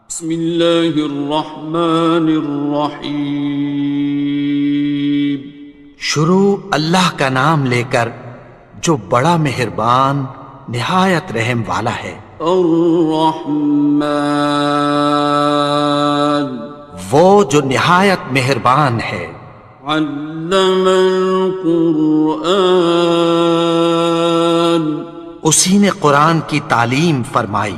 بسم اللہ الرحمن الرحیم۔ شروع اللہ کا نام لے کر جو بڑا مہربان نہایت رحم والا ہے۔ الرحمن، وہ جو نہایت مہربان ہے۔ علم القرآن، اسی نے قرآن کی تعلیم فرمائی۔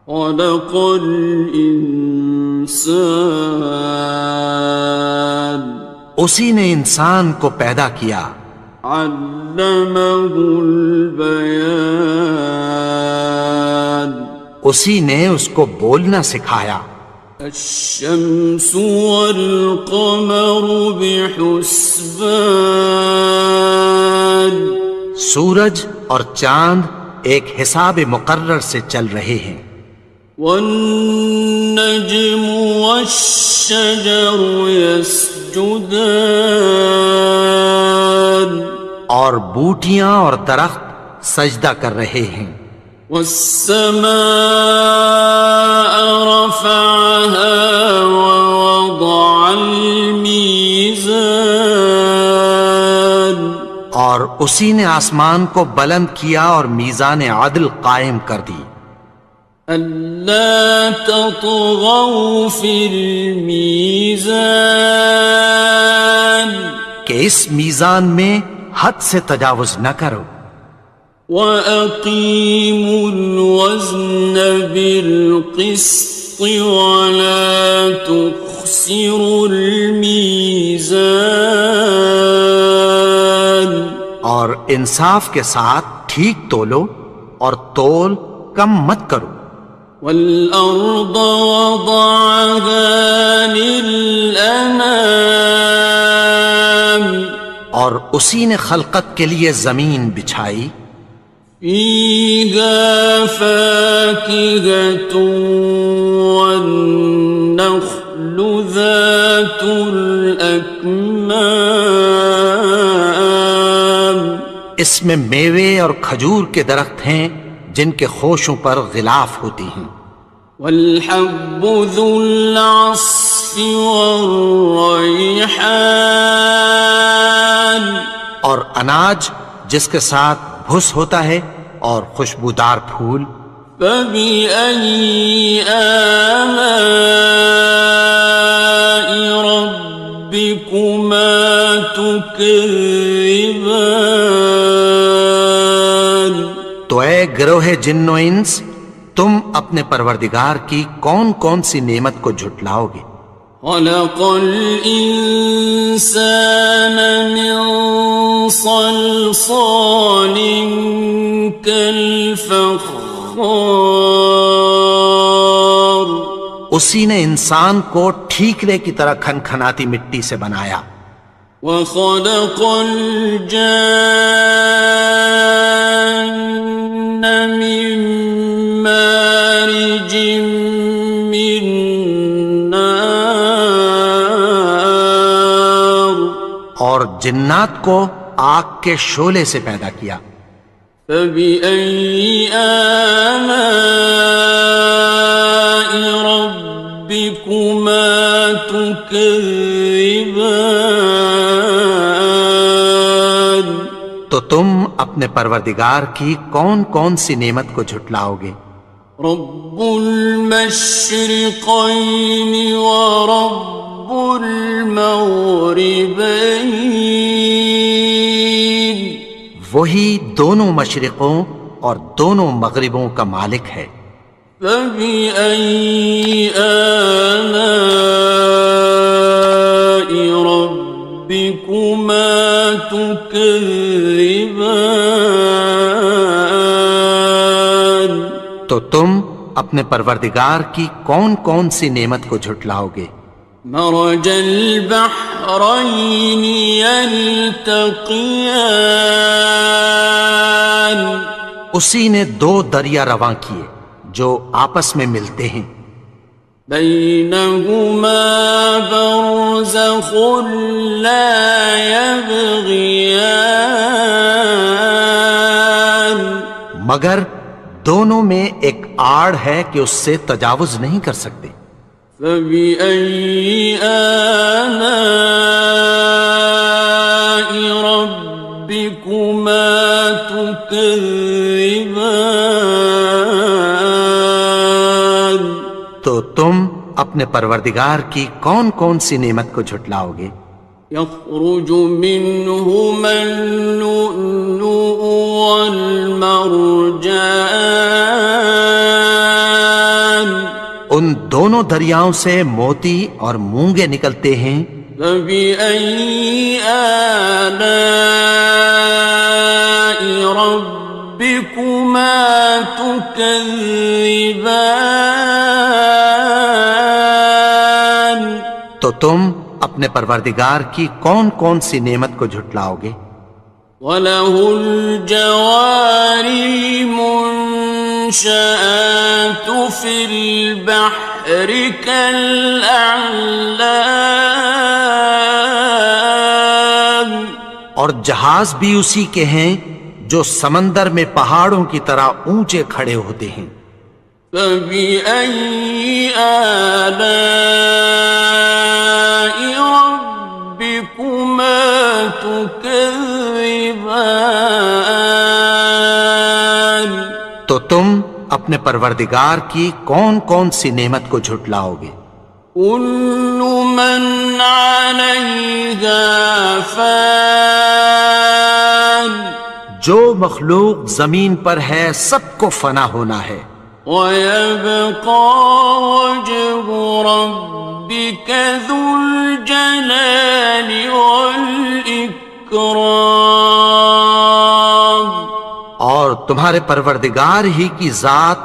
خلق الانسان، اسی نے انسان کو پیدا کیا۔ علمہ البیان، اسی نے اس کو بولنا سکھایا۔ الشمس والقمر بحسبان، سورج اور چاند ایک حساب مقرر سے چل رہے ہیں۔ والنجم والشجر يسجدان، اور بوٹیاں اور درخت سجدہ کر رہے ہیں۔ والسماء رفعها ووضع الميزان، اور اسی نے آسمان کو بلند کیا اور میزان عدل قائم کر دی۔ ألا تطغوا في الميزان، کہ اس میزان میں حد سے تجاوز نہ کرو۔ وَأَقِيمُوا الْوَزْنَ بِالْقِسْطِ وَلَا تُخْسِرُوا الْمِيزَانَ، اور انصاف کے ساتھ ٹھیک تولو اور تول کم مت کرو۔ وَالْأَرْضَ وَضَعَهَا لِلْأَنَامِ، اور اسی نے خلقت کے لیے زمین بچھائی۔ فِيهَا فَاكِهَةٌ وَالنَّخْلُ ذَاتُ الْأَكْمَامِ، اس میں میوے اور کھجور کے درخت ہیں جن کے خوشوں پر غلاف ہوتی ہیں۔ وَالْحَبُّ ذُو الْعَصْفِ وَالرَّيْحَانِ، اور اناج جس کے ساتھ بھس ہوتا ہے اور خوشبودار پھول۔ فَبِأَيِّ آلَاءِ رَبِّكُمَا تُكَذِّبَانِ، تو اے گروہ جن و انس، تم اپنے پروردگار کی کون کون سی نعمت کو جھٹلاؤ گے؟ خَلَقَ الْإِنسَانَ مِنْ صَلْصَالٍ كَالْفَخَّارِ، اسی نے انسان کو ٹھیکرے کی طرح کھنکھناتی مٹی سے بنایا۔ وَخَلَقَ الْجَانَّ مِن مَّارِجٍ مِّن نَّارٍ، اور جنات کو آگ کے شعلے سے پیدا کیا۔ فَبِأَيِّ آلَاءِ رَبِّكُمَا تُكَذِّبَانِ، تو تم اپنے پروردگار کی کون کون سی نعمت کو جھٹلاؤ گے؟ رب المشرقین ورب المغربین، وہی دونوں مشرقوں اور دونوں مغربوں کا مالک ہے۔ فَبِأَيِّ آلَاءِ رَبِّكُمَا تُكَذِّبَانِ، تو تم اپنے پروردگار کی کون کون سی نعمت کو جھٹلاؤ گے؟ مرج البحرین یلتقیان، اسی نے دو دریا رواں کیے جو آپس میں ملتے ہیں۔ بینہما برزخ لا یبغیان، مگر دونوں میں ایک آڑ ہے کہ اس سے تجاوز نہیں کر سکتے. فبأي آلاء ربكما تكذبان. تو تم اپنے پروردگار کی کون کون سی نعمت کو جھٹلاؤ گے؟ يخرج منهما اللؤلؤ والمرجان. ان دونوں دریاؤں سے موتی اور مونگے نکلتے ہیں. فبأي آلاء ربكما تكذبان. تو تم اپنے پروردگار کی کون کون سی نعمت کو جھٹلاؤ گے؟ وَلَهُ الْجَوَارِ الْمُنشَآتُ فِي الْبَحْرِ كَالْأَعْلَامِ. اور جہاز بھی اسی کے ہیں جو سمندر میں پہاڑوں کی طرح اونچے کھڑے ہوتے ہیں. فَبِأَيِّ آلَاءِ رَبِّكُمَا تُكَذِّبَانِ. تو تم اپنے پروردگار کی کون کون سی نعمت کو جھٹلاؤ گے؟ كُلُّ مَنْ عَلَيْهَا فَانٍ. جو مخلوق زمین پر ہے سب کو فنا ہونا ہے. وَيَبْقَى وَجْهُ رَبِّكَ ذُو الْجَلَالِ وَالْإِكْرَامِ. اور تمہارے پروردگار ہی کی ذات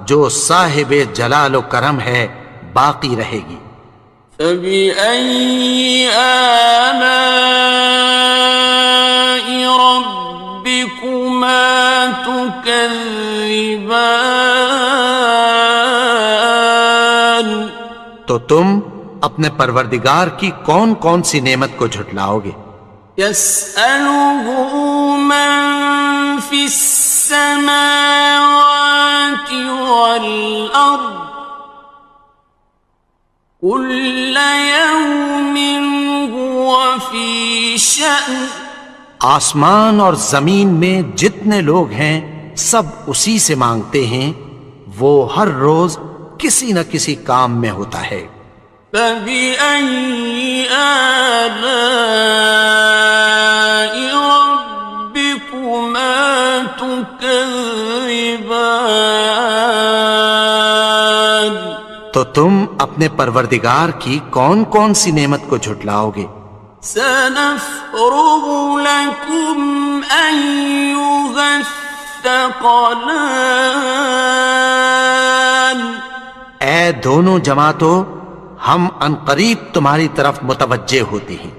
جو صاحب جلال و کرم ہے باقی رہے گی. فَبِأَيِّ آلَاءِ رَبِّكُمَا تُكَذِّبَانِ. تو تم اپنے پروردگار کی کون کون سی نعمت کو جھٹلاؤ گے؟ يَسْأَلُهُ مَن فِي السَّمَاوَاتِ وَالْأَرْضِ كُلَّ يَوْمٍ هُوَ فِي شَأْنٍ. آسمان اور زمین میں جتنے لوگ ہیں سب اسی سے مانگتے ہیں، وہ ہر روز کسی نہ کسی کام میں ہوتا ہے. فَبِأَيِّ آلَاءِ رَبِّكُمَا تُكَذِّبَانِ. تو تم اپنے پروردگار کی کون کون سی نعمت کو جھٹلاؤ گے؟ سَنَفْرُغُ لَكُمْ أَيُّهَ الثَّقَلَانِ. اے دونوں جماعتوں، ہم عنقریب تمہاری طرف متوجہ ہوتے ہیں.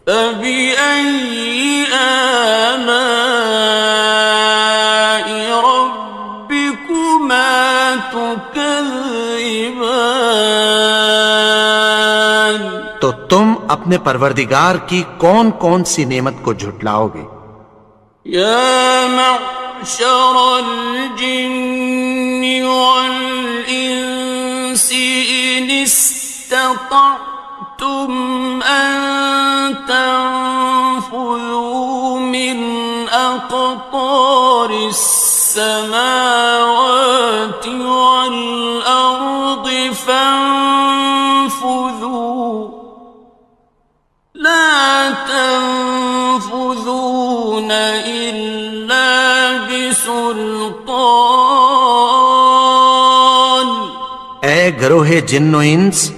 فَبِأَيِّ آلَاءِ رَبِّكُمَا تُكَذِّبَانِ. تو تم اپنے پروردگار کی کون کون سی نعمت کو جھٹلاؤ گے؟ يَا مَعْشَرَ الْجِنِّ وَالْإِنسِ إِنِ اسْتَطَعْتُمْ أَن تَنفُذُوا مِنْ أَقْطَارِ السَّمَاوَاتِ وَالْأَرْضِ فَانفُذُوا لَا تَنفُذُونَ إِلَّا بِسُلْطَانٍ. اے گروہ جن و انس،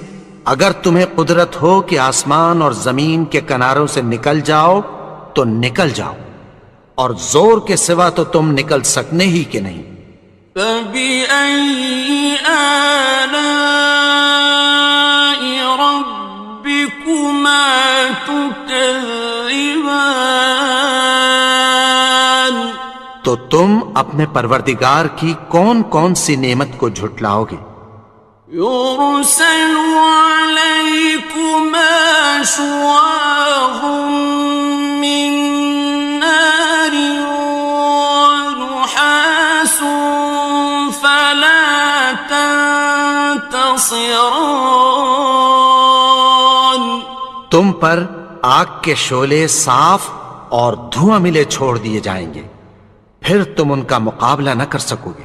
اگر تمہیں قدرت ہو کہ آسمان اور زمین کے کناروں سے نکل جاؤ تو نکل جاؤ، اور زور کے سوا تو تم نکل سکنے ہی کہ نہیں. فَبِأَيِّ آلَاءِ رَبِّكُمَا تُكَذِّبَانِ. تو تم اپنے پروردگار کی کون کون سی نعمت کو جھٹلاؤ گے؟ يُرْسَلُ عَلَيْكُمَا شُوَاظٌ مِّن نَّارٍ وَنُحَاسٌ خاصران. تم پر آگ کے شعلے صاف اور دھواں ملے چھوڑ دیے جائیں گے، پھر تم ان کا مقابلہ نہ کر سکو گے۔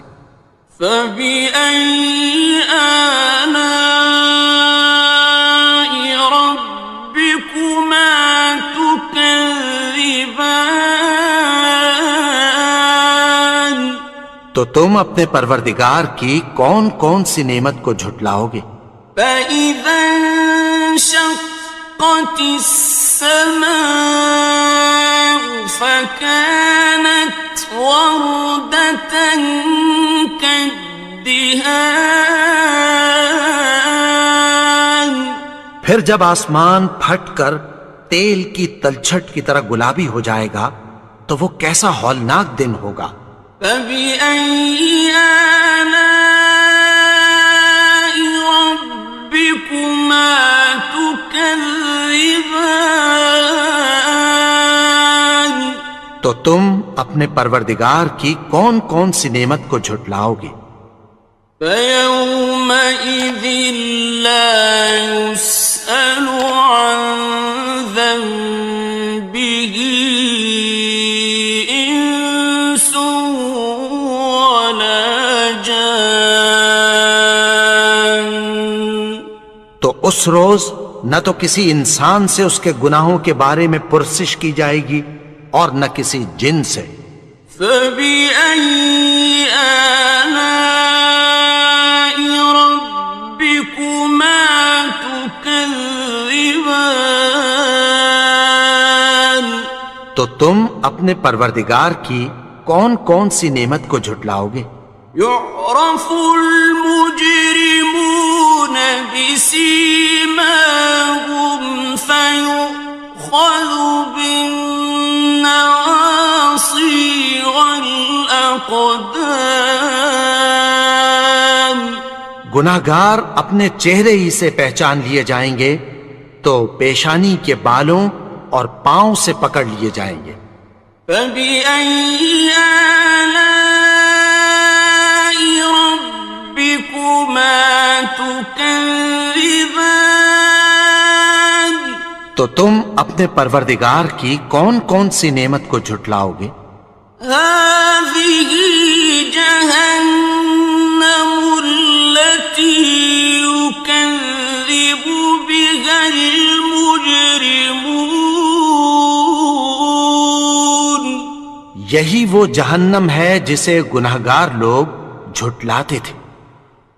فبأي آلاء ربكما تكذبان. تو تم اپنے پروردگار کی کون کون سی نعمت کو جھٹلاؤ گے؟ فإذا انشقت السماء فكانت وردة كالدهان. پھر جب آسمان پھٹ کر تیل کی تلچھٹ کی طرح گلابی ہو جائے گا تو وہ کیسا ہولناک دن ہوگا۔ فبأي آلاء ربكما تكذبان. تو تم اپنے پروردگار کی کون کون سی نعمت کو جھٹلاؤ گے؟ فيومئذ لا يسأل عن ذنبه إنس ولا جان. تو اس روز نہ تو کسی انسان سے اس کے گناہوں کے بارے میں پرسش کی جائے گی اور نہ کسی جن سے۔ فبأي آلاء ربكما تكذبان. تو تم اپنے پروردگار کی کون کون سی نعمت کو جھٹلاؤ گے؟ يعرف المجرمون بسيماهم فيؤخذ بالنواصي والأقدام. گناہگار اپنے چہرے ہی سے پہچان لیے جائیں گے تو پیشانی کے بالوں اور پاؤں سے پکڑ لیے جائیں گے۔ فبأي آلاء ربكما تكذبان. تو تم اپنے پروردگار کی کون کون سی نعمت کو جھٹلاؤ گے؟ هذه جهنم التي يكذب بها المجرمون. یہی وہ جہنم ہے جسے گناہگار لوگ جھٹلاتے تھے۔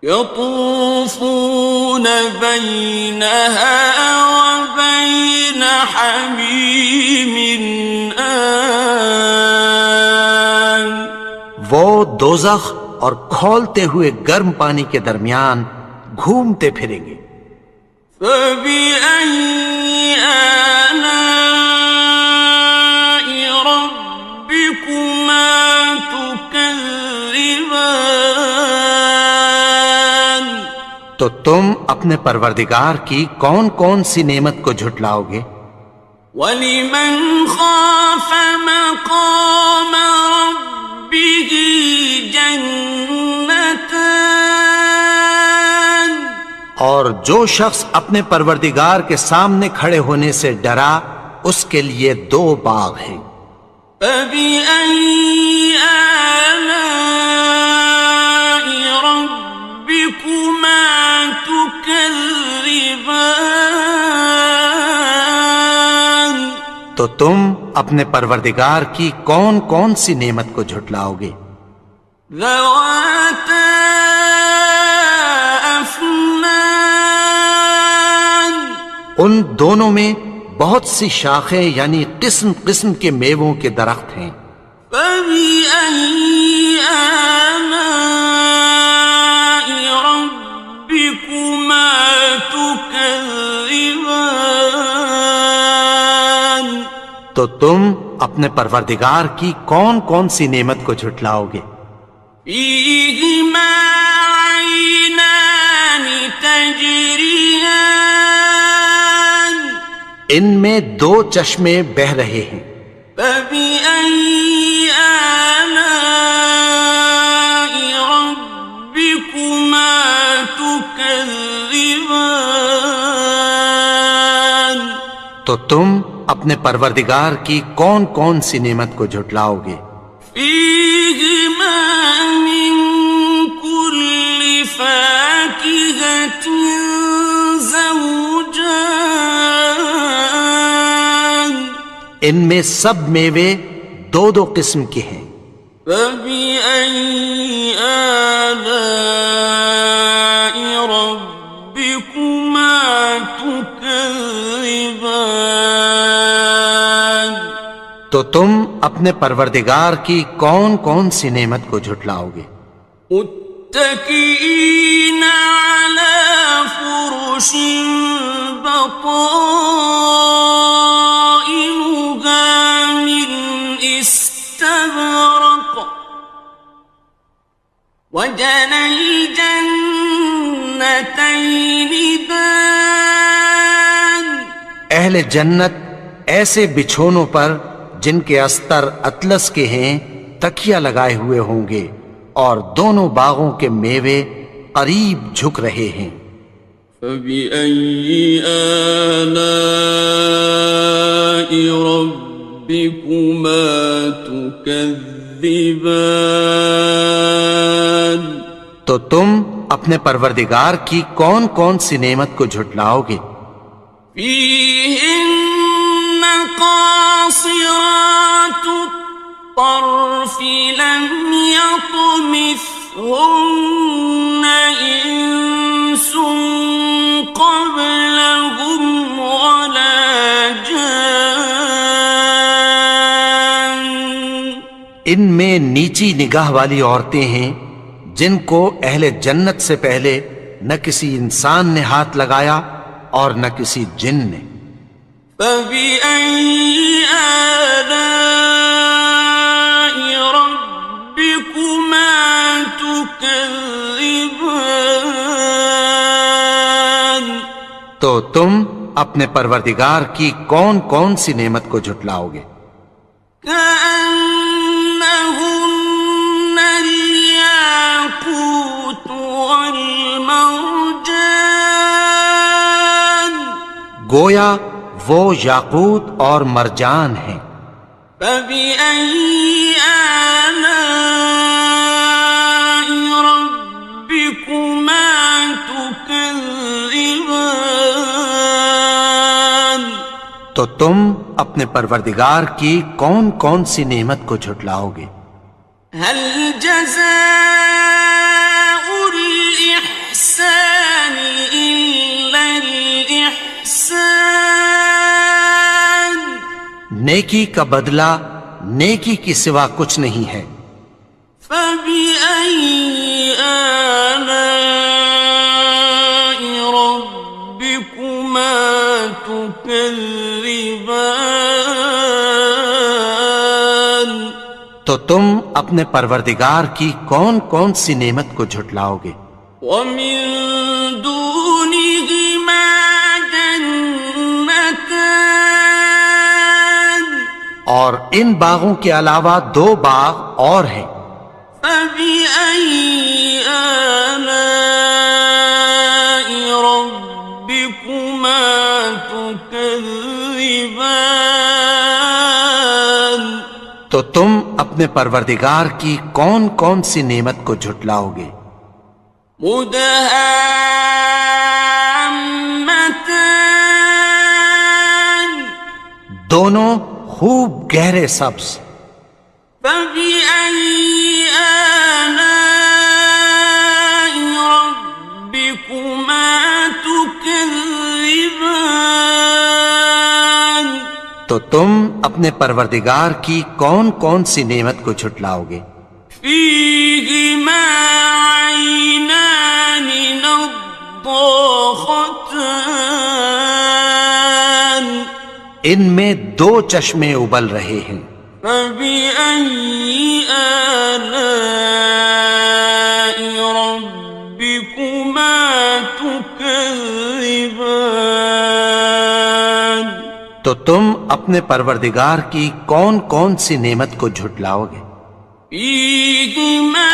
يطوفون بينها وبين حميم آن. وہ دوزخ اور کھولتے ہوئے گرم پانی کے درمیان گھومتے پھریں گے۔ فبأي آلاء ربكما تكذبان. تو تم اپنے پروردگار کی کون کون سی نعمت کو جھٹلاؤ گے؟ وَلِمَنْ خَافَ مَقَامَ رَبِّهِ جَنَّتَانِ. اور جو شخص اپنے پروردگار کے سامنے کھڑے ہونے سے ڈرا اس کے لیے دو باغ ہیں۔ فَبِأَيِّ آلَاءِ رَبِّكُمَا تُكَذِّبَانِ. تو تم اپنے پروردگار کی کون کون سی نعمت کو جھٹلاؤ گے؟ ذَوَاتَا أَفْنَانٍ. ان دونوں میں بہت سی شاخیں یعنی قسم قسم کے میووں کے درخت ہیں۔ فَبِأَيِّ آلَاءِ رَبِّكُمَا تُكَذِّبَانِ. تو تم اپنے پروردگار کی کون کون سی نعمت کو جھٹلاؤ گے؟ فِيهِمَا عَيْنَانِ تَجْرِيَانِ. ان میں دو چشمے بہہ رہے ہیں۔ فَبِأَيِّ آلَاءِ رَبِّكُمَا تُكَذِّبَانِ. تكذبان تو تم اپنے پروردگار کی کون کون سی نعمت کو جھٹلاؤ گے؟ فيهما من كل فاكهة زوجان ان میں سب میوے دو دو قسم کے ہیں۔ فبأي آلاء ربكما تكذبان تو تم اپنے پروردگار کی کون کون سی نعمت کو جھٹلاؤ گے؟ متكئين على فرش بطائنها من استبرق وجنى الجنتين دان اہل جنت ایسے بچھونوں پر جن کے استر اطلس کے ہیں تکیہ لگائے ہوئے ہوں گے، اور دونوں باغوں کے میوے قریب جھک رہے ہیں۔ فبأي آلاء ربكما تكذبان تو تم اپنے پروردگار کی کون کون سی نعمت کو جھٹلاؤ گے؟ فيهن قاصرات الطرف لم يطمثهن إنس قبلهم ولا جان ان میں نیچی نگاہ والی عورتیں ہیں جن کو اہل جنت سے پہلے نہ کسی انسان نے ہاتھ لگایا اور نہ کسی جن نے۔ فبأي آلاء ربكما تكذبان تو تم اپنے پروردگار کی کون کون سی نعمت کو جھٹلاؤ گے؟ كأنهن الياقوت والمرجان گویا وہ یاقوت اور مرجان ہیں۔ فبأي آلاء ربكما تكذبان تو تم اپنے پروردگار کی کون کون سی نعمت کو جھٹلاؤ گے؟ هل جزاء الإحسان إلا الإحسان نیکی کا بدلہ نیکی کی سوا کچھ نہیں ہے۔ فبأي آلاء ربكما تكذبان تو تم اپنے پروردگار کی کون کون سی نعمت کو جھٹلاؤ گے؟ ومن دونهما جنتان اور ان باغوں کے علاوہ دو باغ اور ہیں۔ فبأي آلاء ربكما تكذبان تو تم اپنے پروردگار کی کون کون سی نعمت کو جھٹلاؤ گے؟ مدهامتان دونوں خوب گہرے سبز۔ فبأي آلاء ربكما تكذبان تو تم اپنے پروردگار کی کون کون سی نعمت کو جھٹلاؤ گے؟ فيهما عينان نضاختان ان میں دو چشمے ابل رہے ہیں۔ فبأي آلاء ربكما تكذبان تو تم اپنے پروردگار کی کون کون سی نعمت کو جھٹلاؤ گے؟ فيهما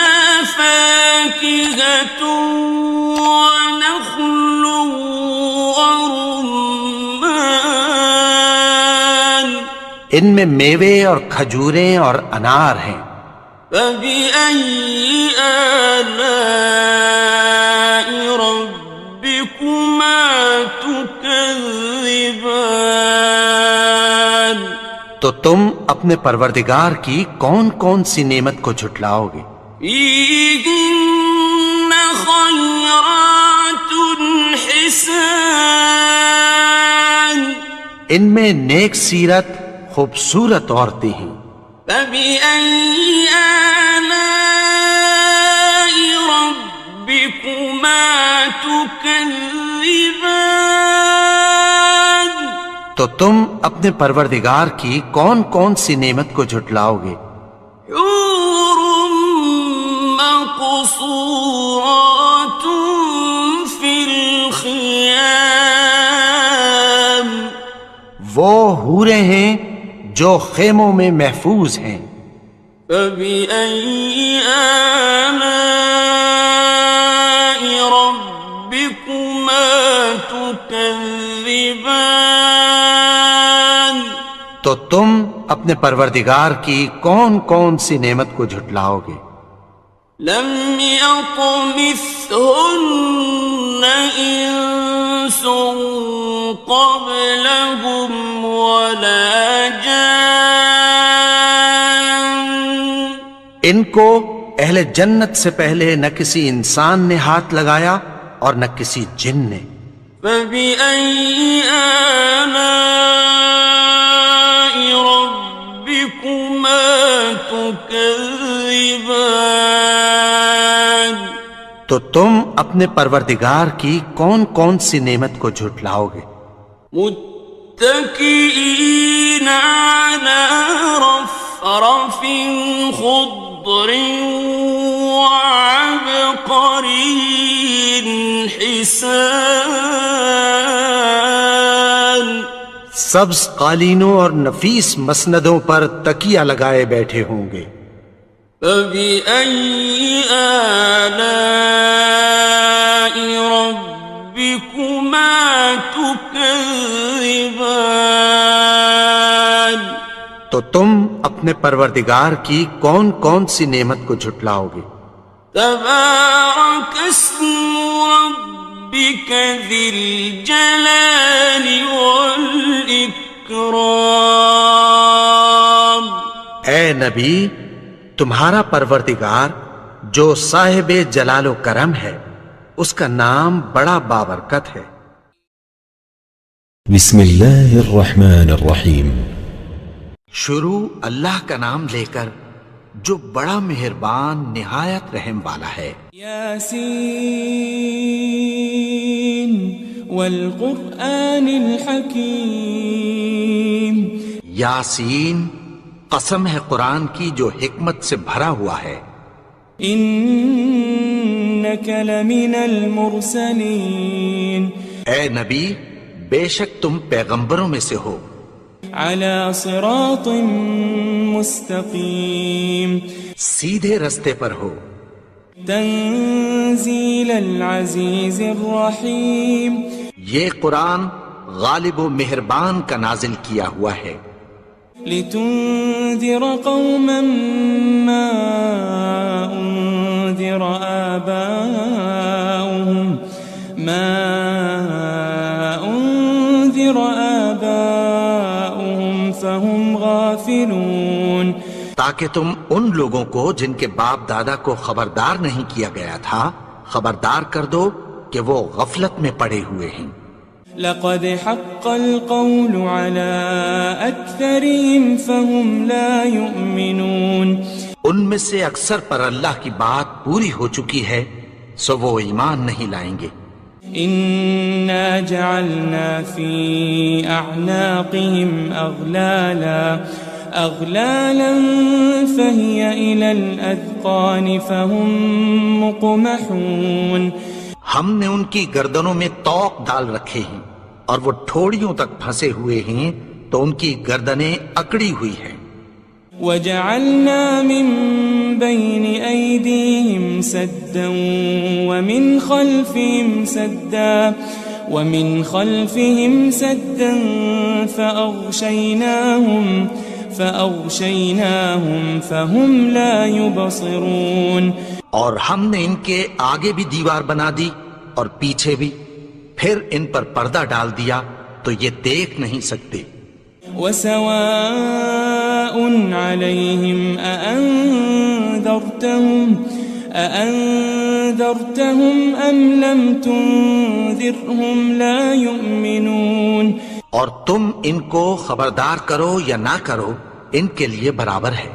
فاكهة ونخل ورمان ان میں میوے اور کھجوریں اور انار ہیں. فبأي آلاء ربكما تكذبان تو تم اپنے پروردگار کی کون کون سی نعمت کو جھٹلاؤ گے؟ فيهن خيرات حسان ان میں نیک سیرت خوبصورت عورتیں ہیں. فبأي آلاء ربكما تكذبان تو تم اپنے پروردگار کی کون کون سی نعمت کو جھٹلاؤ گے؟ حور مقصورات في الخيام وہ حوریں ہیں جو خیموں میں محفوظ ہیں. فبأي آلاء ربكما تكذبان تو تم اپنے پروردگار کی کون کون سی نعمت کو جھٹلاؤ گے؟ لم يطمثهن إنس قبلهم ولا جان ان کو اہل جنت سے پہلے نہ کسی انسان نے ہاتھ لگایا اور نہ کسی جن نے. فبأي آلاء ربكما تكذبان تو تم اپنے پروردگار کی کون کون سی نعمت کو جھٹلاؤ گے؟ متكئين على رفرف خضر وعبقري حسان سبز قالینوں اور نفیس مسندوں پر تکیہ لگائے بیٹھے ہوں گے. فبأي آلاء ربكما تكذبان تو تم اپنے پروردگار کی کون کون سی نعمت کو جھٹلاؤ گے؟ تبارك اسم ربك ذي الجلال والإكرام اے نبی، تمہارا پروردگار جو صاحب جلال و کرم ہے اس کا نام بڑا بابرکت ہے. بسم اللہ الرحمن الرحیم. شروع اللہ کا نام لے کر جو بڑا مہربان نہایت رحم والا ہے. یاسین والقرآن الحکیم. یاسین، قسم ہے قرآن کی جو حکمت سے بھرا ہوا ہے. انک لمن المرسلین. اے نبی، بے شک تم پیغمبروں میں سے ہو. علی صراط مستقیم. سیدھے رستے پر ہو. تنزیل العزیز الرحیم. یہ قرآن غالب و مہربان کا نازل کیا ہوا ہے. لتنذر قوما ما انذر آباؤهم فهم غافلون. تاکہ تم ان لوگوں کو جن کے باپ دادا کو خبردار نہیں کیا گیا تھا خبردار کر دو کہ وہ غفلت میں پڑے ہوئے ہیں. لقد حق القول على أكثرهم فهم لا يؤمنون. ان میں سے اکثر پر اللہ کی بات پوری ہو چکی ہے سو وہ ایمان نہیں لائیں گے. إنا جعلنا في أعناقهم أغلالا فهي إلى الأذقان فهم مقمحون. ہم نے ان کی گردنوں میں طوق ڈال رکھے ہیں اور وہ ٹھوڑیوں تک پھنسے ہوئے ہیں تو ان کی گردنیں اکڑی ہوئی ہیں. وجعلنا من بين أيديهم سدا ومن خلفهم سدا فأغشيناهم فهم لا يبصرون. اور ہم نے ان کے آگے بھی دیوار بنا دی اور پیچھے بھی، پھر ان پر پردہ ڈال دیا تو یہ دیکھ نہیں سکتے. وسواء عليهم أأنذرتهم أم لم تنذرهم لا يؤمنون. اور تم ان کو خبردار کرو یا نہ کرو، ان کے لیے برابر ہے،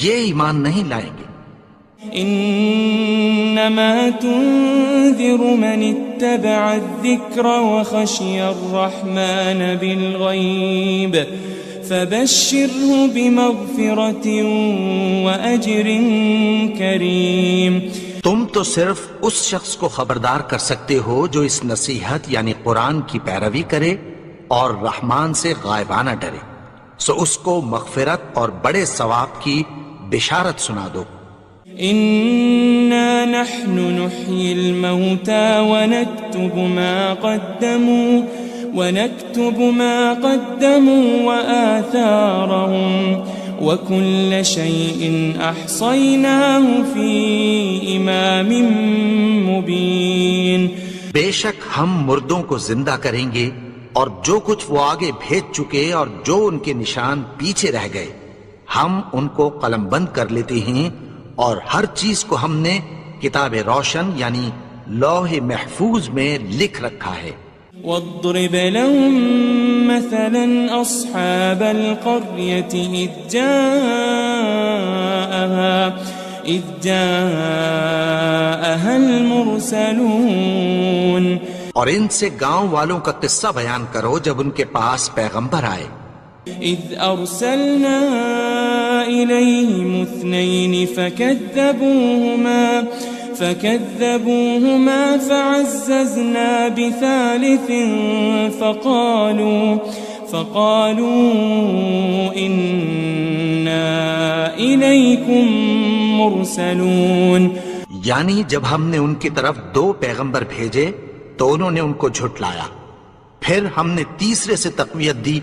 یہ ایمان نہیں لائیں گے. انما تنذر من اتبع الذکر وخشی الرحمن بالغیب فبشره بمغفرة واجر کریم. تم تو صرف اس شخص کو خبردار کر سکتے ہو جو اس نصیحت یعنی قرآن کی پیروی کرے اور رحمان سے غائبانہ ڈرے، سو اس کو مغفرت اور بڑے ثواب کی بشارت سنا دو. إنا نحن نحيي الموتى ونكتب ما قدموا وآثارهم وكل شيء أحصيناه في إمام مبين. بے شک ہم مردوں کو زندہ کریں گے اور جو کچھ وہ آگے بھیج چکے اور جو ان کے نشان پیچھے رہ گئے ہم ان کو قلم بند کر لیتے ہیں، اور ہر چیز کو ہم نے کتاب روشن یعنی لوح محفوظ میں لکھ رکھا ہے. واضرب لهم مثلا أصحاب القرية إذ جاءها المرسلون. اور ان سے گاؤں والوں کا قصہ بیان کرو جب ان کے پاس پیغمبر آئے. إذ أرسلنا إليهم 2 فكذبوهما فعززنا بثالث فقالوا إنا إليكم مرسلون. یعنی جب ہم نے ان کی طرف 2 پیغمبر بھیجے تو انہوں نے ان کو جھٹلایا، پھر ہم نے تیسرے سے تقویت دی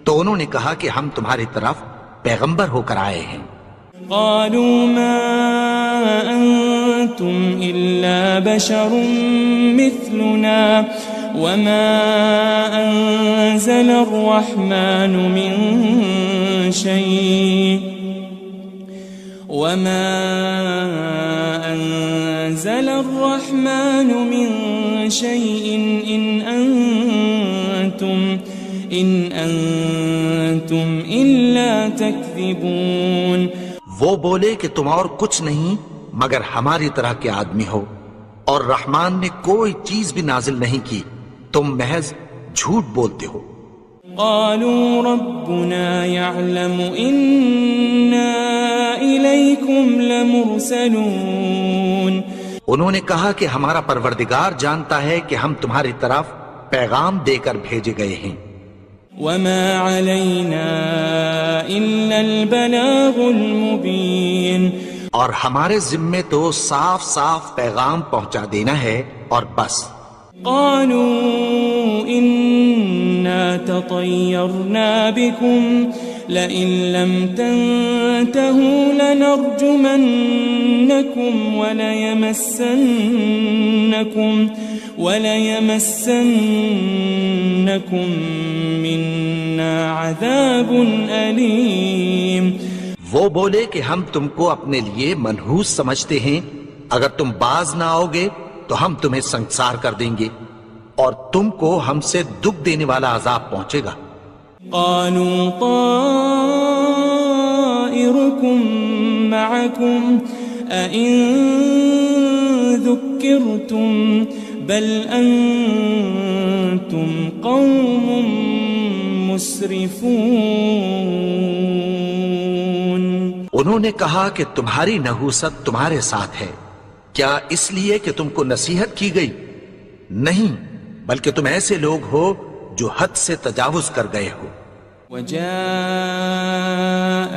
تو انہوں نے کہا کہ ہم تمہاری طرف پیغمبر ہو کر آئے ہیں. قالوا ما أنتم إلا بشر مثلنا وما أنزل الرحمن من شيء إن أنتم إلا تكذبون. وہ بولے کہ تم اور کچھ نہیں مگر ہماری طرح کے آدمی ہو، اور رحمان نے کوئی چیز بھی نازل نہیں کی، تم محض جھوٹ بولتے ہو. قالوا ربنا يعلم إنا إليكم لمرسلون. انہوں نے کہا کہ ہمارا پروردگار جانتا ہے کہ ہم تمہاری طرف پیغام دے کر بھیجے گئے ہیں. وما علينا إلا البلاغ المبين. اور ہمارے ذمے تو صاف صاف پیغام پہنچا دینا ہے اور بس. قالوا إنا تطيرنا بكم لئن لم تنتهوا لنرجمنكم وليمسنكم منا عذاب أليم. وہ بولے کہ ہم تم کو اپنے لیے منحوس سمجھتے ہیں، اگر تم باز نہ آؤ گے تو ہم تمہیں سنسار کر دیں گے اور تم کو ہم سے دکھ دینے والا عذاب پہنچے گا. قالوا طائركم معكم أئن ذكرتم بل أنتم قوم مسرفون. انہوں نے کہا کہ تمہاری نحوست تمہارے ساتھ ہے، کیا اس لیے کہ تم کو نصیحت کی گئی؟ نہیں، بلکہ تم ایسے لوگ ہو جو حد سے تجاوز کر گئے ہو. وجاء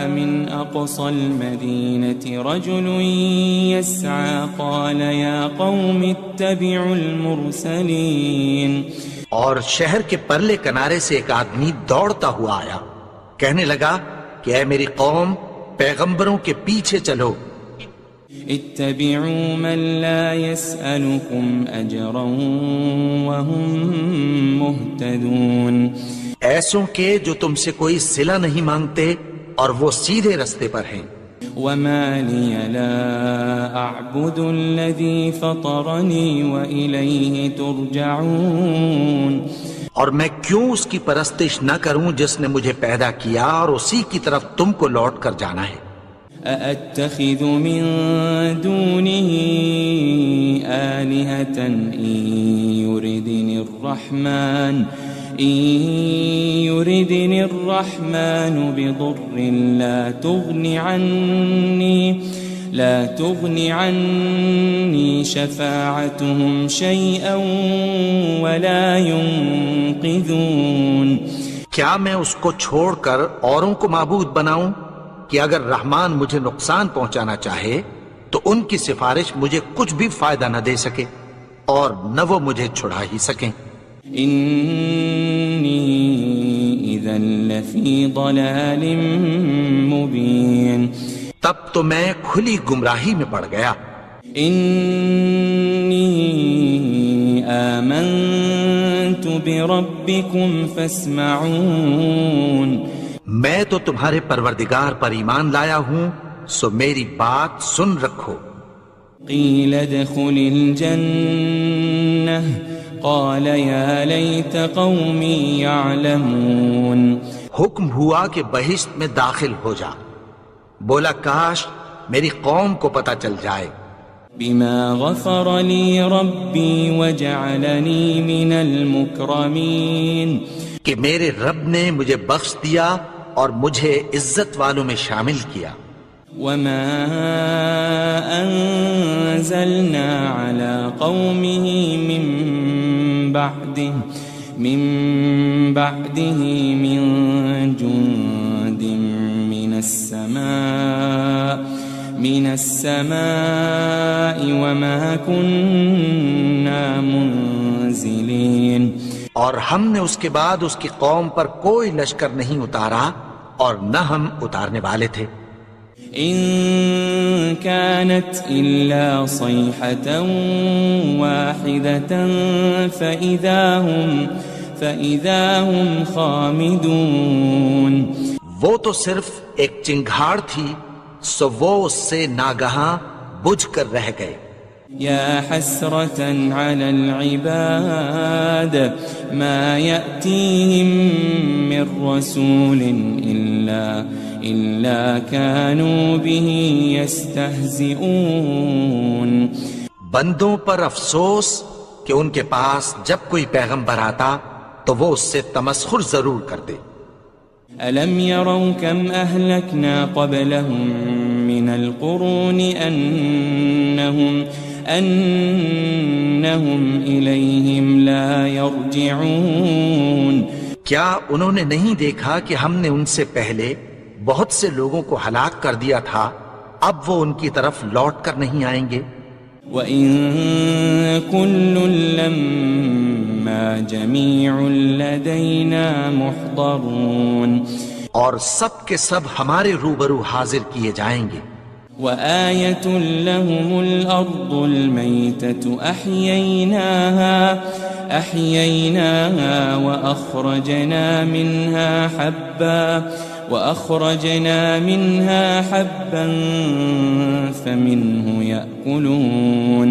من أقصى المدينة رجل يسعى قال يا قوم اتبعوا المرسلين. اور شہر کے پرلے کنارے سے ایک آدمی دوڑتا ہوا آیا، کہنے لگا کہ اے میری قوم، پیغمبروں کے پیچھے چلو. اتبعوا من لا يسألكم أجرا وهم مهتدون. ایسوں کے جو تم سے کوئی صلہ نہیں مانگتے اور وہ سیدھے رستے پر ہیں. وما لي لا أعبد الذي فطرني وإليه ترجعون. اور میں کیوں اس کی پرستش نہ کروں جس نے مجھے پیدا کیا اور اسی کی طرف تم کو لوٹ کر جانا ہے. أأتخذ من دونه آلهة إن يردني الرحمن بضر لا تغني عني شفاعتهم شيئا ولا ينقذون. کیا میں اس کو چھوڑ کر اوروں کو معبود بناؤں کہ اگر رحمان مجھے نقصان پہنچانا چاہے تو ان کی سفارش مجھے کچھ بھی فائدہ نہ دے سکے اور نہ وہ مجھے چھڑا ہی سکیں. إني إذا لفي ضلال مبين. تب تو میں کھلی گمراہی میں پڑ گیا. إني آمنت بربكم فاسمعون. میں تو تمہارے پروردگار پر ایمان لایا ہوں، سو میری بات سن رکھو. قيل ادخل الجنة قال يا ليت قومي يعلمون. حکم ہوا کہ بہشت میں داخل ہو جا. بولا کاش میری قوم کو پتہ چل جائے. بما غفر لي ربي وجعلني من المكرمين. کہ میرے رب نے مجھے بخش دیا اور مجھے عزت والوں میں شامل کیا. وما أنزلنا على قومه من بعده من جند من السماء وما كنا منزلين. اور ہم نے اس کے بعد اس کی قوم پر کوئی لشکر نہیں اتارا اور نہ ہم اتارنے والے تھے. إن كانت إلا صيحة واحدة فإذا هم خامدون. وہ تو صرف ایک چنگھاڑ تھی، سو وہ اس سے ناگہاں بجھ کر رہ گئے. يا حسرة على العباد ما يأتيهم من رسول إلا كانوا به يستهزئون. بندوں پر افسوس کہ ان کے پاس جب کوئی پیغمبر آتا تو وہ اس سے تمسخر ضرور کرتے. ألم يروا كم أهلكنا قبلهم من القرون أنهم إليهم لا يرجعون. کیا انہوں نے نہیں دیکھا کہ ہم نے ان سے پہلے بہت سے لوگوں کو ہلاک کر دیا تھا، اب وہ ان کی طرف لوٹ کر نہیں آئیں گے. وَإِن كُلٌّ لَمَّا جَمِيعٌ لَدَيْنَا مُحْضَرُونَ. اور سب کے سب ہمارے روبرو حاضر کیے جائیں گے. وآية لهم الأرض الميتة أحييناها وأخرجنا منها حبا فمنه يأكلون.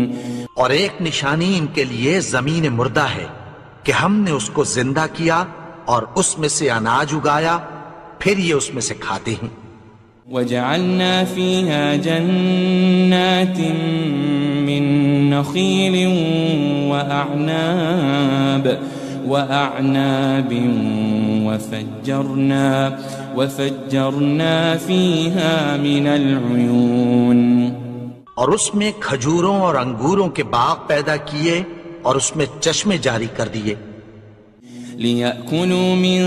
اور ایک نشانی ان کے لیے زمین مردہ ہے کہ ہم نے اس کو زندہ کیا اور اس میں سے اناج اگایا، پھر یہ اس میں سے کھاتے ہیں. وجعلنا فيها جنات من نخيل وأعناب وفجرنا فيها من العيون. اور اس میں کھجوروں اور انگوروں کے باغ پیدا کیے اور اس میں چشمے جاری کر دیے. ليأكلوا من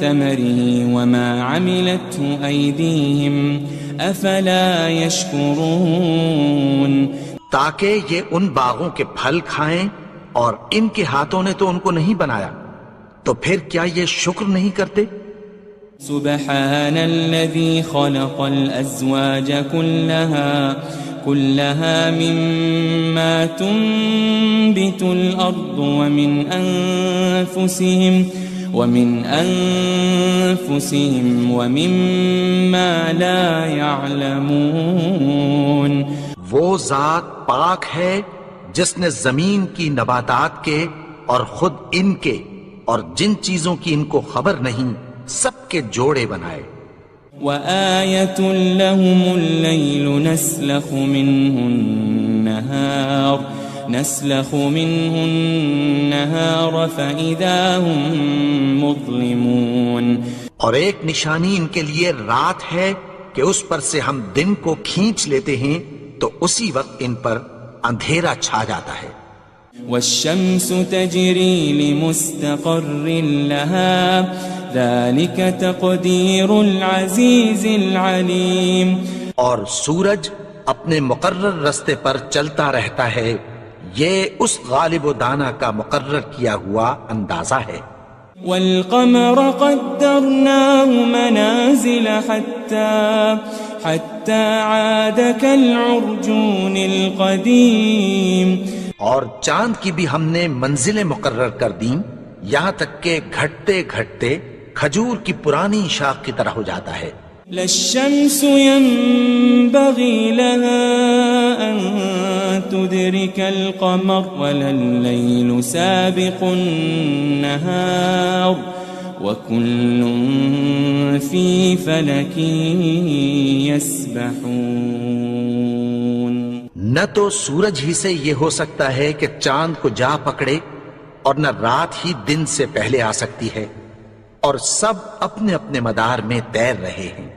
ثمره وما عملته أيديهم أفلا يشكرون تاکہ یہ ان باغوں کے پھل کھائیں اور ان کے ہاتھوں نے تو ان کو نہیں بنایا، تو پھر کیا یہ شکر نہیں کرتے؟ سبحان الذي خلق الأزواج كلها مما تنبت الأرض ومن أنفسهم ومما لا يعلمون وہ ذات پاک ہے جس نے زمین کی نباتات کے اور خود ان کے اور جن چیزوں کی ان کو خبر نہیں سب کے جوڑے بنائے۔ وآية لهم الليل نسلخ منه النهار فإذا هم مظلمون اور ایک نشانی ان کے لیے رات ہے کہ اس پر سے ہم دن کو کھینچ لیتے ہیں تو اسی وقت ان پر اندھیرا چھا جاتا ہے۔ والشمس تجري لمستقر لها ذلك تقدير العزيز العليم اور سورج اپنے مقرر رستے پر چلتا رہتا ہے، یہ اس غالب و دانا کا مقرر کیا ہوا اندازہ ہے۔ والقمر قدرناه منازل حتى عاد كالعرجون القديم اور چاند کی بھی ہم نے منزلیں مقرر کر دیں یہاں تک کہ گھٹتے گھٹتے کھجور کی پرانی شاخ کی طرح ہو جاتا ہے۔ لا الشمس ينبغي لها أن تدرك القمر ولا الليل سابق النهار وكل في فلك يسبحون نہ تو سورج ہی سے یہ ہو سکتا ہے کہ چاند کو جا پکڑے اور نہ رات ہی دن سے پہلے آ سکتی ہے، اور سب اپنے اپنے مدار میں تیر رہے ہیں۔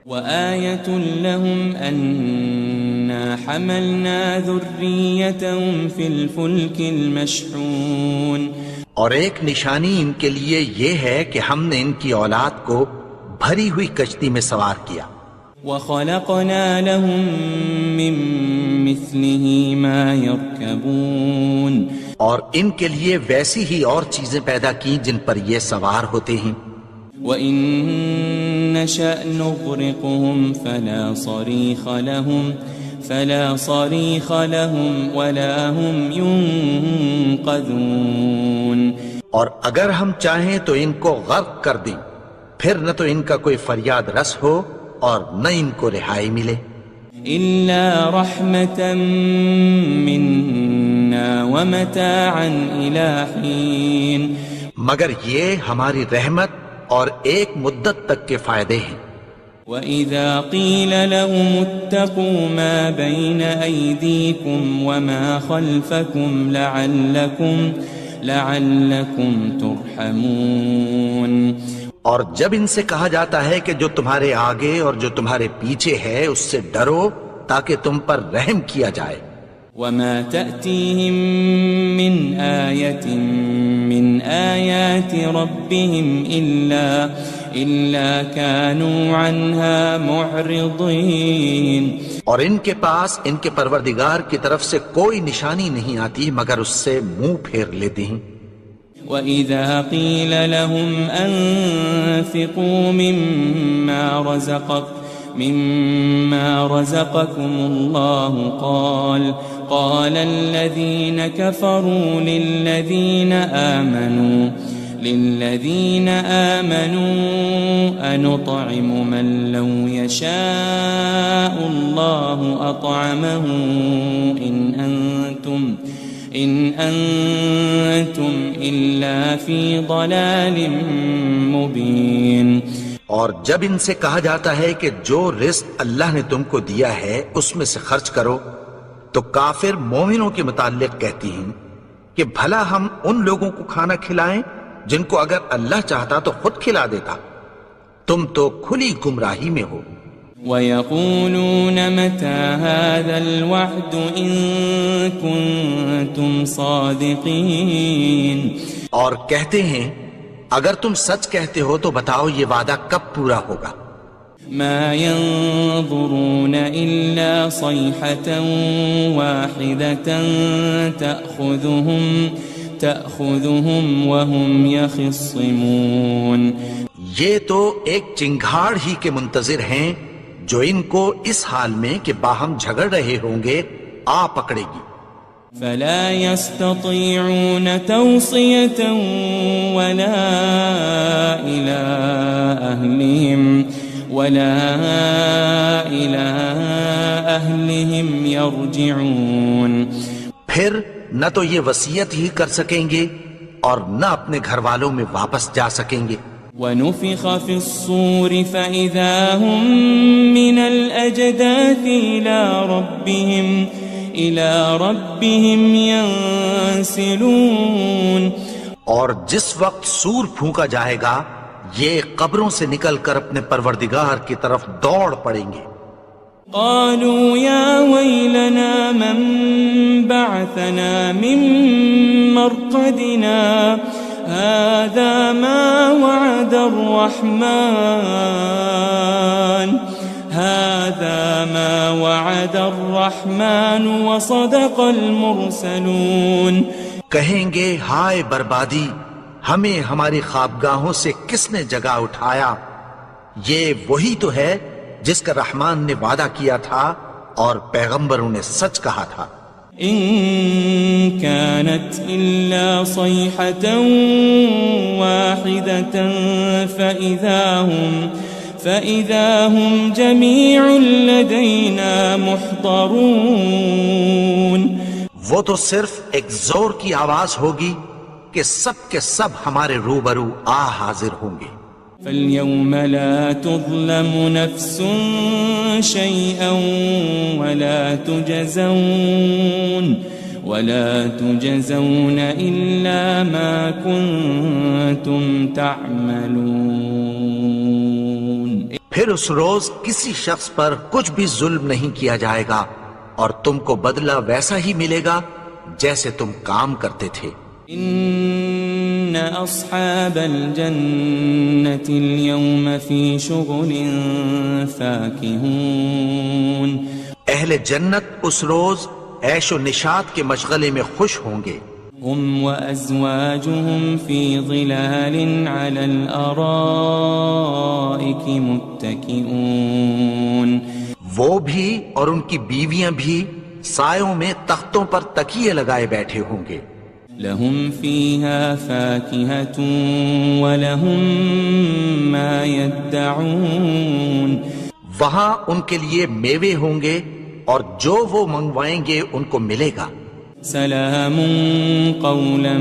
وآية لهم أنا حملنا ذريتهم في الفلك المشحون اور ایک نشانی ان کے لیے یہ ہے کہ ہم نے ان کی اولاد کو بھری ہوئی کشتی میں سوار کیا۔ وخلقنا لهم من مثله ما يركبون اور ان کے لیے ویسی ہی اور چیزیں پیدا کی جن پر یہ سوار ہوتے ہیں۔ وَإِن نَّشَأْ نُغْرِقْهُمْ فَلَا صَرِيخَ لَهُمْ وَلَا هُمْ يُنقَذُونَ اور اگر ہم چاہیں تو ان کو غرق کر دیں، پھر نہ تو ان کا کوئی فریاد رس ہو اور نہ ان کو رہائی ملے۔ إِلَّا رَحْمَةً مِّنَّا وَمَتَاعًا إِلَى حِينٍ مگر یہ ہماری رحمت اور ایک مدت تک کے فائدے ہیں۔ وَإِذَا قِيلَ لَهُمُ اتَّقُوا مَا بَيْنَ أَيْدِيكُمْ وَمَا خَلْفَكُمْ لَعَلَّكُمْ تُرْحَمُونَ اور جب ان سے کہا جاتا ہے کہ جو تمہارے آگے اور جو تمہارے پیچھے ہے اس سے ڈرو تاکہ تم پر رحم کیا جائے۔ وَمَا تَأْتِيهِم مِّنْ آيَةٍ مِّنْ آيَاتِ رَبِّهِمْ إِلَّا كَانُوا عَنْهَا مُعْرِضِينَ اور ان کے پاس ان کے پروردگار کی طرف سے کوئی نشانی نہیں آتی مگر اس سے منہ پھیر لیتے ہیں۔ وَإِذَا قِيلَ لَهُمْ أَنفِقُوا مِمَّا رَزَقَكُمُ اللَّهُ قَالَ الَّذِينَ كَفَرُوا لِلَّذِينَ آمَنُوا أَنُطْعِمُ مَن لَّوْ يَشَاءُ اللَّهُ أَطْعَمَهُ إِنْ أَنْتُمْ إِلَّا فِي ضَلَالٍ مُبِينٍ اور جب ان سے کہا جاتا ہے کہ جو رزق اللہ نے تم کو دیا ہے اس میں سے خرچ کرو، تو کافر مومنوں کے متعلق کہتی ہیں کہ بھلا ہم ان لوگوں کو کھانا کھلائیں جن کو اگر اللہ چاہتا تو خود کھلا دیتا، تم تو کھلی گمراہی میں ہو۔ وَيَقُولُونَ مَتَى هَذَا الْوَعْدُ إِن كُنتُمْ صَادِقِينَ اور کہتے ہیں اگر تم سچ کہتے ہو تو بتاؤ یہ وعدہ کب پورا ہوگا؟ ما ينظرون إلا صيحة واحدة تأخذهم وهم يخصمون. یہ تو ایک چنگھاڑ ہی کے منتظر ہیں جو ان کو اس حال میں کہ باہم جھگڑ رہے ہوں گے آ پکڑے گی. فلا يستطيعون توصية ولا إلى أهلهم يرجعون. پھر نہ تو یہ وصیت ہی کر سکیں گے اور نہ اپنے گھر والوں میں واپس جا سکیں گے. ونفخ في الصور فإذا هم من الأجداث إلى ربهم ينسلون. اور جس وقت سور پھونکا جائے گا یہ قبروں سے نکل کر اپنے پروردگار کی طرف دوڑ پڑیں گے. قالوا يا ويلنا من بعثنا من مرقدنا هذا ما وعد الرحمن وصدق المرسلون. کہیں گے ہائے بربادی، ہمیں ہماری خوابگاہوں سے کس نے جگا اٹھایا؟ یہ وہی تو ہے جس کا رحمان نے وعدہ کیا تھا اور پیغمبروں نے سچ کہا تھا. إن كانت إلا صيحة واحدة فإذا هم جميع لدينا محضرون. وہ تو صرف ایک زور کی آواز ہوگی کہ سب کے سب ہمارے روبرو آ حاضر ہوں گے. فاليوم لا تظلم نفس شيئا ولا تجزون إلا ما كنتم تعملون. پھر اس روز کسی شخص پر کچھ بھی ظلم نہیں کیا جائے گا اور تم کو بدلہ ویسا ہی ملے گا جیسے تم کام کرتے تھے. إن أصحاب الجنة اليوم في شغل فاكهون. اہل جنت اس روز عیش و نشاط کے مشغلے میں خوش ہوں گے. هم وأزواجهم في ظلال على الأرائك متكئون. وہ بھی اور ان کی بیویاں بھی سایوں میں تختوں پر تکیے لگائے بیٹھے ہوں گے. لهم فيها فاكهة ولهم ما يدعون. وہاں ان کے لیے میوے ہوں گے اور جو وہ منگوائیں گے ان کو ملے گا. سلام قولا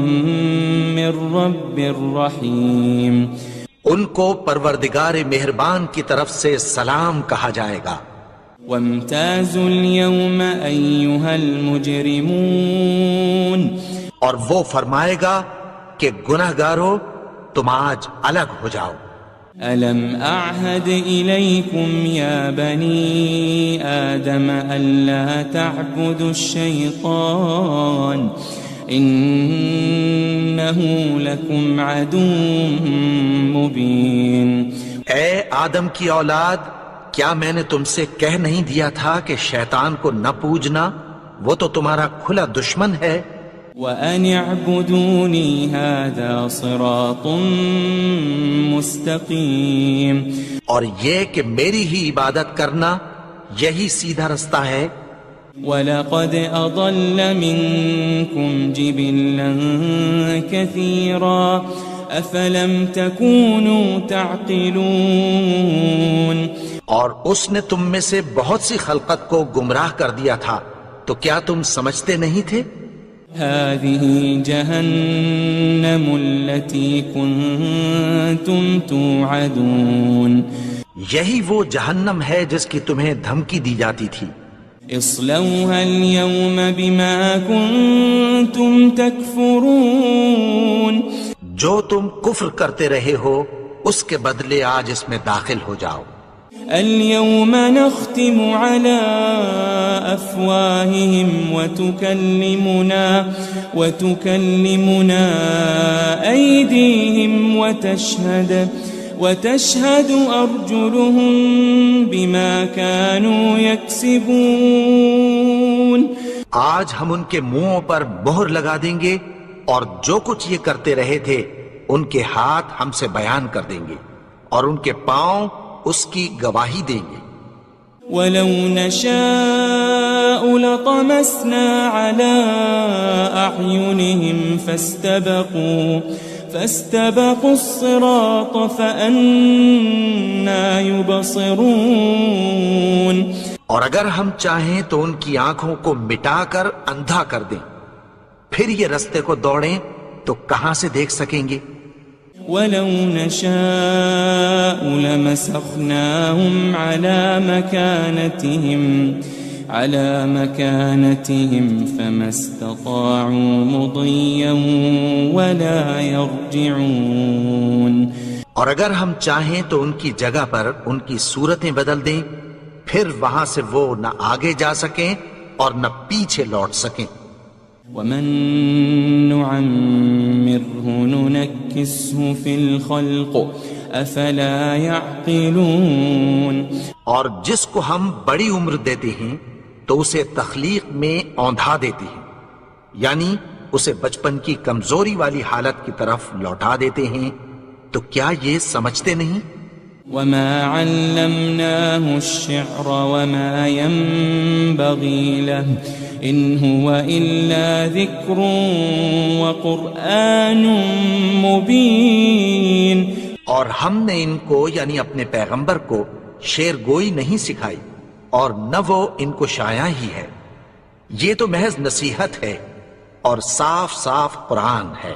من رب رحیم. ان کو پروردگار مہربان کی طرف سے سلام کہا جائے گا. وامتازوا اليوم أيها المجرمون. اور وہ فرمائے گا کہ گناہگارو تم آج الگ ہو جاؤ. ألم أعهد إليكم يا بني آدم ألا تعبدوا الشيطان إنه لكم عدو مبين. اے آدم کی اولاد، کیا میں نے تم سے کہہ نہیں دیا تھا کہ شیطان کو نہ پوجنا، وہ تو تمہارا کھلا دشمن ہے. وَأَنِ اعْبُدُونِي هَذَا صِرَاطٌ مُسْتَقِيمٌ. اور یہ کہ میری ہی عبادت کرنا یہی سیدھا رستہ ہے. وَلَقَدْ أَضَلَّ مِنْكُمْ جِبِلًّا كَثِيرًا أَفَلَمْ تَكُونُوا تَعْقِلُونَ. اور اس نے تم میں سے بہت سی خلقت کو گمراہ کر دیا تھا، تو کیا تم سمجھتے نہیں تھے؟ هذه جهنم التي كنتم توعدون. یہی وہ جہنم ہے جس کی تمہیں دھمکی دی جاتی تھی. اصلوها اليوم بما كنتم تكفرون. جو تم کفر کرتے رہے ہو اس کے بدلے آج اس میں داخل ہو جاؤ. اليوم نختم على أفواههم وتكلمنا أيديهم وتشهد أرجلهم بما كانوا يكسبون. آج ہم ان کے منہوں پر مہر لگا دیں گے اور جو کچھ یہ کرتے رہے تھے ان کے ہاتھ ہم سے بیان کر دیں گے اور ان کے پاؤں اس کی گواہی دیں گے. وَلَوْ نَشَاءُ لَطَمَسْنَا عَلَىٰ أَعْيُنِهِمْ فَاسْتَبَقُوا الصِّرَاطَ فَأَنَّىٰ يُبْصِرُونَ. اور اگر ہم چاہیں تو ان کی آنکھوں کو مٹا کر اندھا کر دیں، پھر یہ رستے کو دوڑیں تو کہاں سے دیکھ سکیں گے. وَلَوْ نَشَاءُ لَمَسَخْنَاهُمْ عَلَىٰ مَكَانَتِهِمْ فَمَا اسْتَطَاعُوا مُضِيًّا وَلَا يَرْجِعُونَ. اور اگر ہم چاہیں تو ان کی جگہ پر ان کی صورتیں بدل دیں، پھر وہاں سے وہ نہ آگے جا سکیں اور نہ پیچھے لوٹ سکیں. وَمَن نُعَمِّرْهُ نُنَكِّسْهُ فِي الْخَلْقِ أَفَلَا يَعْقِلُونَ. اور جس کو ہم بڑی عمر دیتے ہیں تو اسے تخلیق میں اوندھا دیتے ہیں، یعنی اسے بچپن کی کمزوری والی حالت کی طرف لوٹا دیتے ہیں. تو کیا یہ سمجھتے نہیں؟ وَمَا عَلَّمْنَاهُ الشِّعْرَ وَمَا يَنبَغِي لَهُ إِنْ هُوَ إِلَّا ذِكْرٌ وَقُرْآنٌ مُبِينٌ. اور ہم نے ان کو یعنی اپنے پیغمبر کو شعر گوئی نہیں سکھائی اور نہ وہ ان کو شایع ہی ہے، یہ تو محض نصیحت ہے اور صاف صاف قرآن ہے.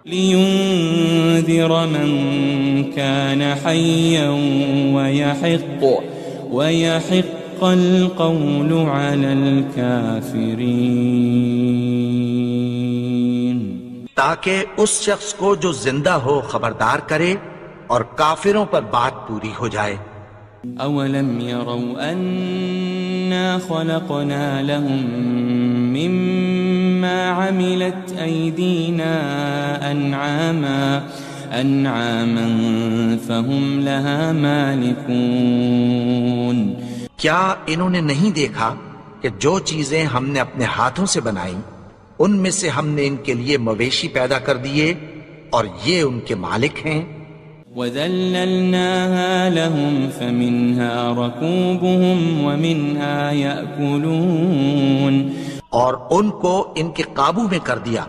لِيُنذِرَ مَن كَانَ حَيًّا وَيَحِقَّ الْقَوْلُ عَلَى الْكَافِرِينَ. تاکہ اس شخص کو جو زندہ ہو خبردار کرے اور کافروں پر بات پوری ہو جائے. أَوَلَمْ يَرَوْا أَنَّا خَلَقْنَا لَهُم مِّمَّا عَمِلَتْ أَيْدِينَا أَنْعَامًا فَهُمْ لَهَا مَالِكُونَ. کیا انہوں نے نہیں دیکھا کہ جو چیزیں ہم نے اپنے ہاتھوں سے بنائیں ان میں سے ہم نے ان کے لیے مویشی پیدا کر دیے اور یہ ان کے مالک ہیں. وَذَلَّلْنَاهَا لَهُمْ فَمِنْهَا رَكُوبُهُمْ وَمِنْهَا يَأْكُلُونَ. اور ان کو ان کے قابو میں کر دیا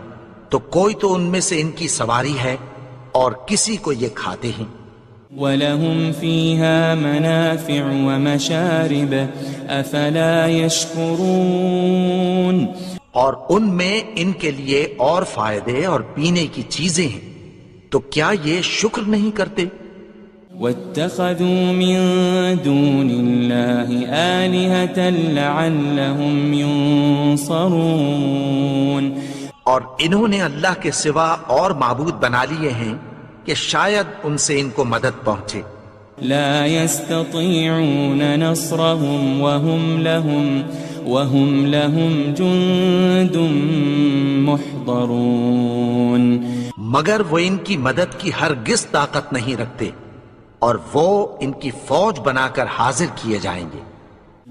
تو کوئی تو ان میں سے ان کی سواری ہے اور کسی کو یہ کھاتے ہیں. وَلَهُمْ فِيهَا مَنَافِعُ وَمَشَارِبُ أَفَلَا يَشْكُرُونَ. اور ان میں ان کے لیے اور فائدے اور پینے کی چیزیں ہیں، تو کیا یہ شکر نہیں کرتے؟ وَاتَّخَذُوا مِن دُونِ اللَّهِ آلِهَةً لَعَلَّهُمْ يُنصَرُونَ. اور انہوں نے اللہ کے سوا اور معبود بنا لیے ہیں کہ شاید ان سے ان کو مدد پہنچے. لا يستطيعون نصرهم وهم لهم جند محضرون. مگر وہ ان کی مدد کی ہرگز طاقت نہیں رکھتے اور وہ ان کی فوج بنا کر حاضر کیے جائیں گے.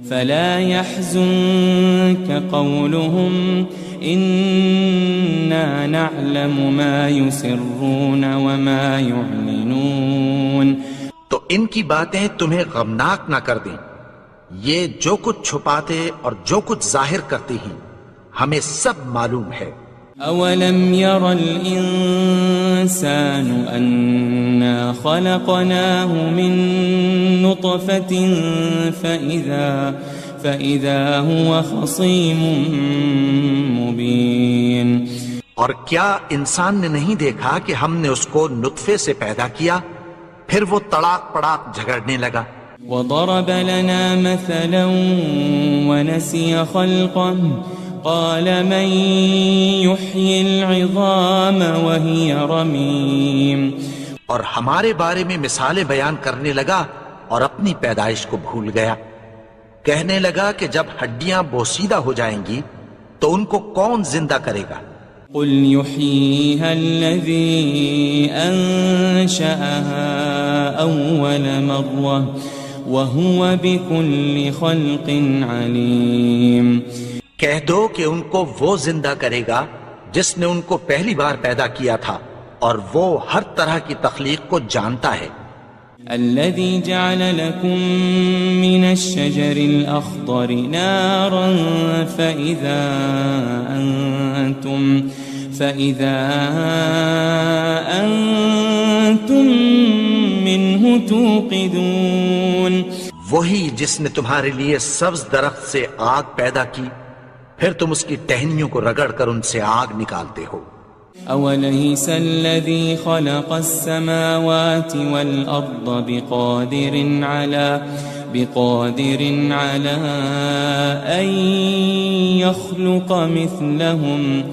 فلا يحزنك قولهم إنا نعلم ما يسرون وما يعلنون. تو ان کی باتیں تمہیں غمناک نہ کر دیں، یہ جو کچھ چھپاتے اور جو کچھ ظاہر کرتے ہیں ہمیں سب معلوم ہے. أولم ير الإنسان أنا خلقناه من نطفة فإذا هو خصيم مبين. اور کیا انسان نے نہیں دیکھا کہ ہم نے اس کو نطفے سے پیدا کیا پھر وہ تڑاک پڑاک جھگڑنے لگا. وضرب لنا مثلا ونسي خلقه قال من يحيي العظام وهي رميم. اور ہمارے بارے میں مثالیں بیان کرنے لگا اور اپنی پیدائش کو بھول گیا. کہنے لگا کہ جب ہڈیاں بوسیدہ ہو جائیں گی تو ان کو کون زندہ کرے گا قل يحييها الذي أنشأها أول مرة وهو بكل خلق عليم. کہہ دو کہ ان کو وہ زندہ کرے گا جس نے ان کو پہلی بار پیدا کیا تھا اور وہ ہر طرح کی تخلیق کو جانتا ہے. الذي جعل لكم من الشجر الأخضر نارا فإذا أنتم منه توقدون. وہی جس نے تمہارے لیے سبز درخت سے آگ پیدا کی پھر تم اس کی ٹہنیوں کو رگڑ کر ان سے آگ نکالتے ہو. أوليس الذي خلق السماوات والأرض بقادر على أن يخلق مثلهم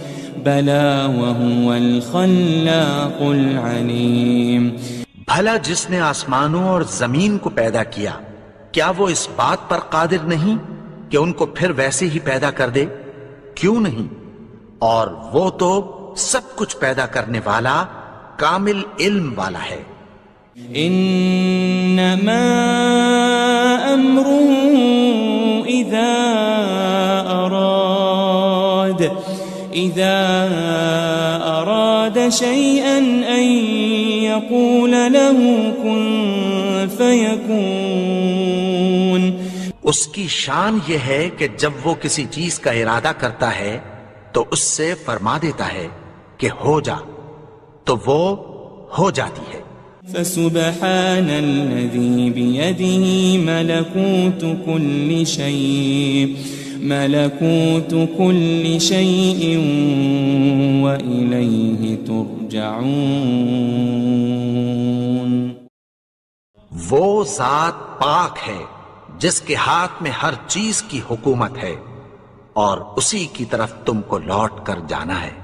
بلى وهو الخلاق العليم. بھلا جس نے آسمانوں اور زمین کو پیدا کیا کیا وہ اس بات پر قادر نہیں کہ ان کو پھر ویسے ہی پیدا کر دے؟ کیوں نہیں؟ اور وہ تو سب کچھ پیدا کرنے والا کامل علم والا ہے. انما امره اذا اراد شيئا ان يقول له كن فيكون. اس کی شان یہ ہے کہ جب وہ کسی چیز کا ارادہ کرتا ہے تو اس سے فرما دیتا ہے کہ ہو جا تو وہ ہو جاتی ہے. فسبحان الذي بيده ملكوت كل شيء وإليه ترجعون. وہ ذات پاک ہے جس کے ہاتھ میں ہر چیز کی حکومت ہے اور اسی کی طرف تم کو لوٹ کر جانا ہے.